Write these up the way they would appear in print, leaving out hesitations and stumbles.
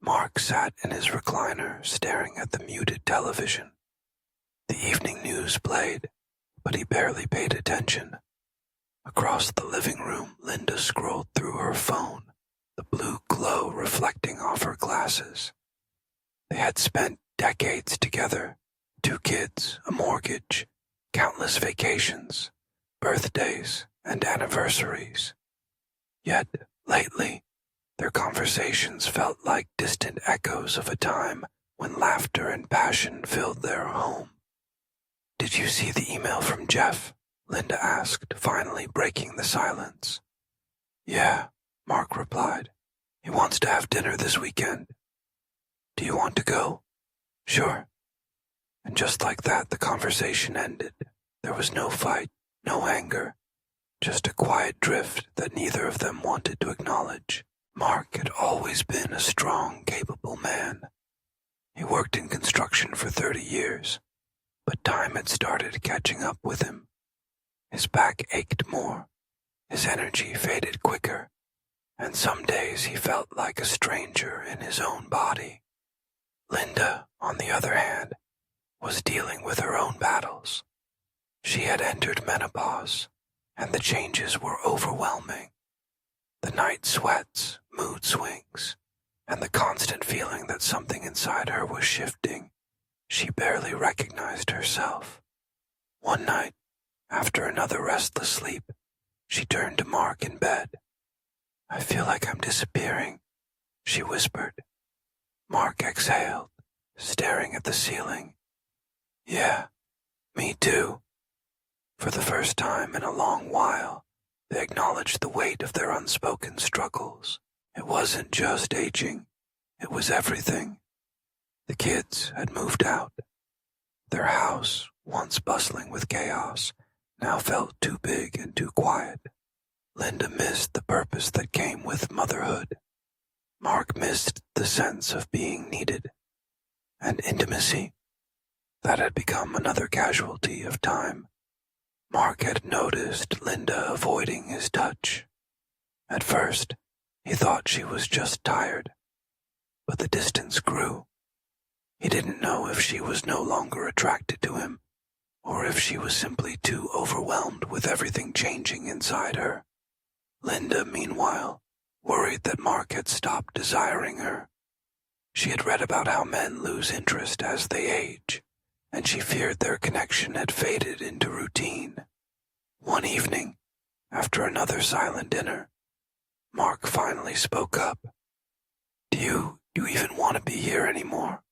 Mark sat in his recliner, staring at the muted television. The evening news played, but he barely paid attention. Across the living room, Linda scrolled through her phone, the blue glow reflecting off her glasses. They had spent decades together, 2 kids, a mortgage, countless vacations, birthdays, and anniversaries. Yet, lately, their conversations felt like distant echoes of a time when laughter and passion filled their home. "Did you see the email from Jeff?" Linda asked, finally breaking the silence. "Yeah," Mark replied. "He wants to have dinner this weekend. Do you want to go?" "Sure." And just like that, the conversation ended. There was no fight, no anger, just a quiet drift that neither of them wanted to acknowledge. Mark had always been a strong, capable man. He worked in construction for 30 years, but time had started catching up with him. His back ached more, his energy faded quicker, and some days he felt like a stranger in his own body. Linda, on the other hand, was dealing with her own battles. She had entered menopause, and the changes were overwhelming. The night sweats, mood swings, and the constant feeling that something inside her was shifting. She barely recognized herself. One night, after another restless sleep, she turned to Mark in bed. "I feel like I'm disappearing," she whispered. Mark exhaled, staring at the ceiling. "Yeah, me too." For the first time in a long while, they acknowledged the weight of their unspoken struggles. It wasn't just aging, it was everything. The kids had moved out. Their house, once bustling with chaos, now felt too big and too quiet. Linda missed the purpose that came with motherhood. Mark missed the sense of being needed. And intimacy, that had become another casualty of time. Mark had noticed Linda avoiding his touch. At first, he thought she was just tired, but the distance grew. He didn't know if she was no longer attracted to him, or if she was simply too overwhelmed with everything changing inside her. Linda, meanwhile, worried that Mark had stopped desiring her. She had read about how men lose interest as they age, and she feared their connection had faded into routine. One evening, after another silent dinner, Mark finally spoke up. Do you even want to be here anymore?"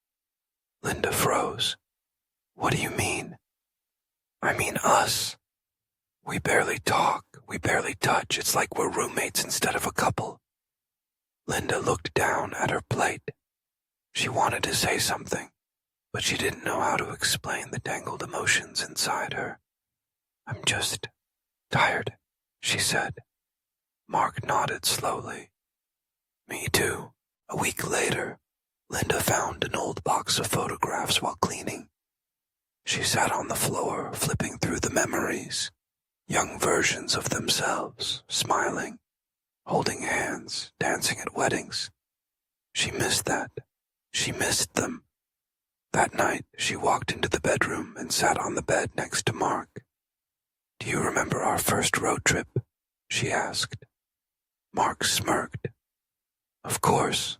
Linda froze. "What do you mean?" "I mean us. We barely talk, we barely touch. It's like we're roommates instead of a couple." Linda looked down at her plate. She wanted to say something, but she didn't know how to explain the tangled emotions inside her. "I'm just tired," she said. Mark nodded slowly. "Me too." A week later, Linda found an old box of photographs while cleaning. She sat on the floor, flipping through the memories, young versions of themselves, smiling, holding hands, dancing at weddings. She missed that. She missed them. That night, she walked into the bedroom and sat on the bed next to Mark. "Do you remember our first road trip?" she asked. Mark smirked. "Of course.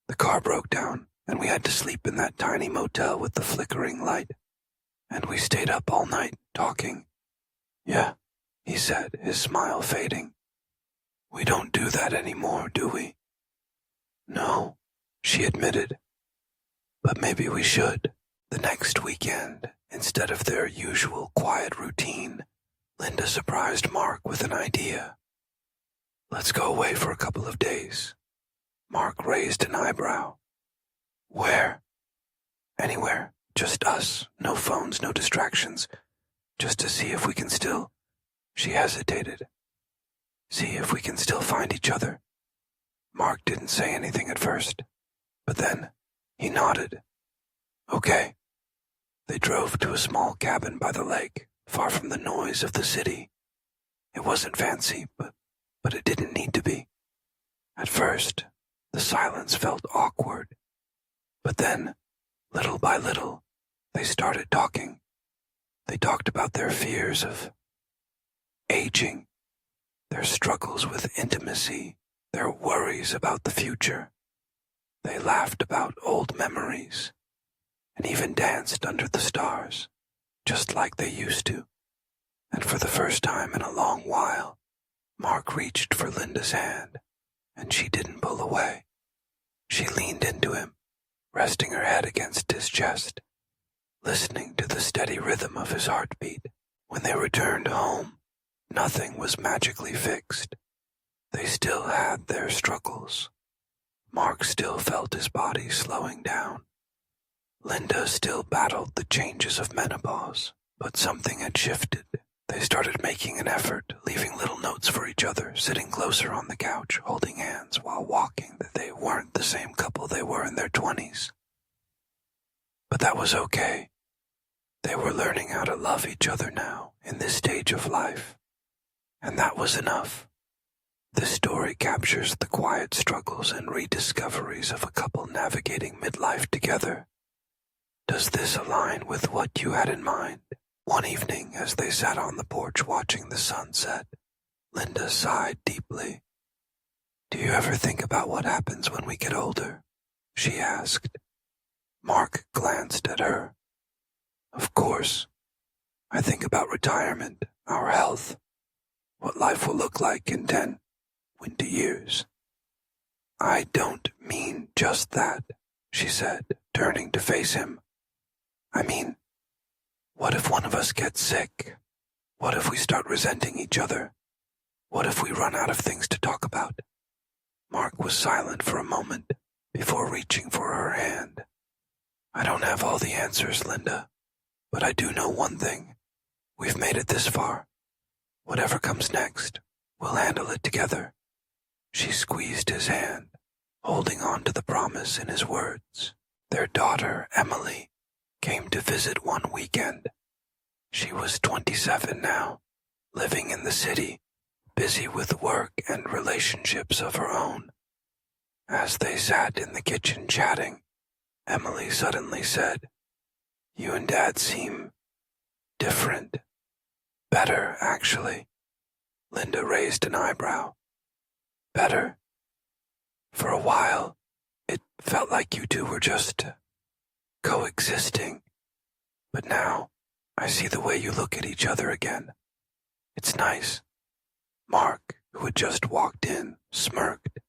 The car broke down, and we had to sleep in that tiny motel with the flickering light. And we stayed up all night, talking." "Yeah," he said, his smile fading. "We don't do that anymore, do we?" "No," she admitted. "But maybe we should." The next weekend, instead of their usual quiet routine, Linda surprised Mark with an idea. "Let's go away for a couple of days." Mark raised an eyebrow. "Where?" "Anywhere. Just us. No phones, no distractions. Just to see if we can still—" She hesitated. "See if we can still find each other." Mark didn't say anything at first, but then he nodded. "Okay." They drove to a small cabin by the lake, far from the noise of the city. It wasn't fancy, but it didn't need to be. At first, The silence felt awkward. But then, little by little, they started talking. They talked about their fears of aging, their struggles with intimacy, their worries about the future. They laughed about old memories, and even danced under the stars, just like they used to. And for the first time in a long while, Mark reached for Linda's hand, and she didn't pull away. She leaned into him, resting her head against his chest, listening to the steady rhythm of his heartbeat. When they returned home, nothing was magically fixed. They still had their struggles. Mark still felt his body slowing down. Linda still battled the changes of menopause, but something had shifted. They started making an effort, leaving little notes for each other, sitting closer on the couch, holding hands while walking. That they weren't the same couple they were in their 20s. But that was okay. They were learning how to love each other now, in this stage of life. And that was enough. This story captures the quiet struggles and rediscoveries of a couple navigating midlife together. Does this align with what you had in mind? One evening, as they sat on the porch watching the sunset, Linda sighed deeply. "Do you ever think about what happens when we get older?" she asked. Mark glanced at her. "Of course. I think about retirement, our health, what life will look like in 10, 20 years. I don't mean just that," she said, turning to face him. "I mean, what if one of us gets sick? What if we start resenting each other? What if we run out of things to talk about?" Mark was silent for a moment before reaching for her hand. "I don't have all the answers, Linda, but I do know one thing. We've made it this far. Whatever comes next, we'll handle it together." She squeezed his hand, holding on to the promise in his words. Their daughter, Emily, came to visit one weekend. She was 27 now, living in the city, busy with work and relationships of her own. As they sat in the kitchen chatting, Emily suddenly said, "You and Dad seem different. Better, actually." Linda raised an eyebrow. "Better? For a while, it felt like you two were just coexisting. But now, I see the way you look at each other again. It's nice." Mark, who had just walked in, smirked.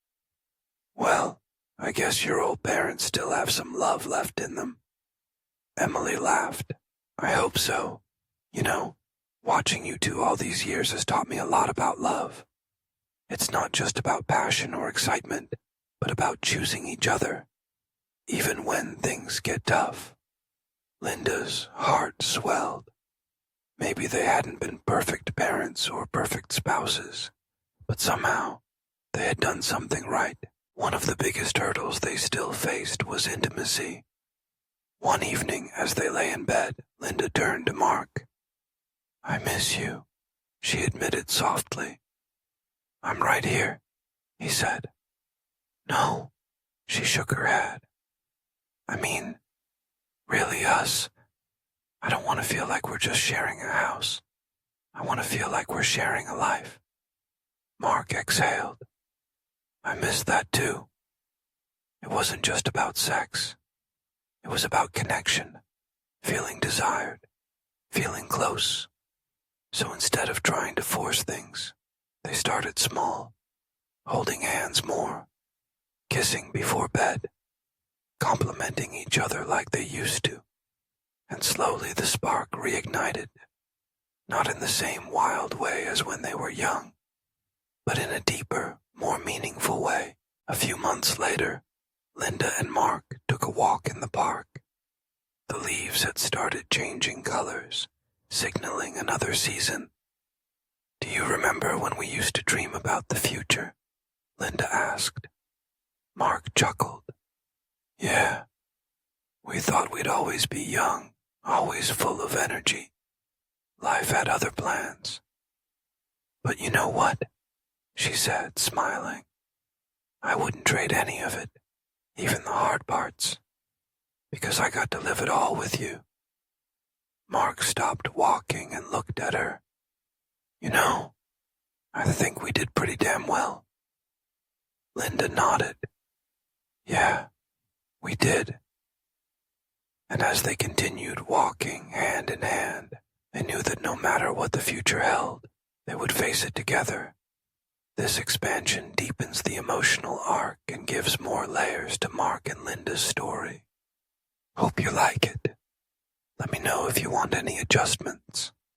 "Well, I guess your old parents still have some love left in them." Emily laughed. "I hope so. You know, watching you two all these years has taught me a lot about love. It's not just about passion or excitement, but about choosing each other, even when things get tough." Linda's heart swelled. Maybe they hadn't been perfect parents or perfect spouses, but somehow they had done something right. One of the biggest hurdles they still faced was intimacy. One evening, as they lay in bed, Linda turned to Mark. "I miss you," she admitted softly. "I'm right here," he said. "No," she shook her head. "I mean, really us. I don't want to feel like we're just sharing a house. I want to feel like we're sharing a life." Mark exhaled. "I miss that too. It wasn't just about sex. It was about connection, feeling desired, feeling close. So instead of trying to force things, they started small, holding hands more, kissing before bed, complimenting each other like they used to. And slowly the spark reignited, not in the same wild way as when they were young, but in a deeper, more meaningful way. A few months later, Linda and Mark took a walk in the park. The leaves had started changing colors, signaling another season. "Do you remember when we used to dream about the future?" Linda asked. Mark chuckled. "Yeah, we thought we'd always be young, always full of energy. Life had other plans. But you know what?" she said, smiling. I wouldn't trade any of it, even the hard parts, because I got to live it all with you. Mark stopped walking and looked at her. You know, I think we did pretty damn well. Linda nodded. Yeah, we did. And as they continued walking hand in hand, they knew that no matter what the future held, they would face it together. This expansion deepens the emotional arc and gives more layers to Mark and Linda's story. Hope you like it. Let me know if you want any adjustments.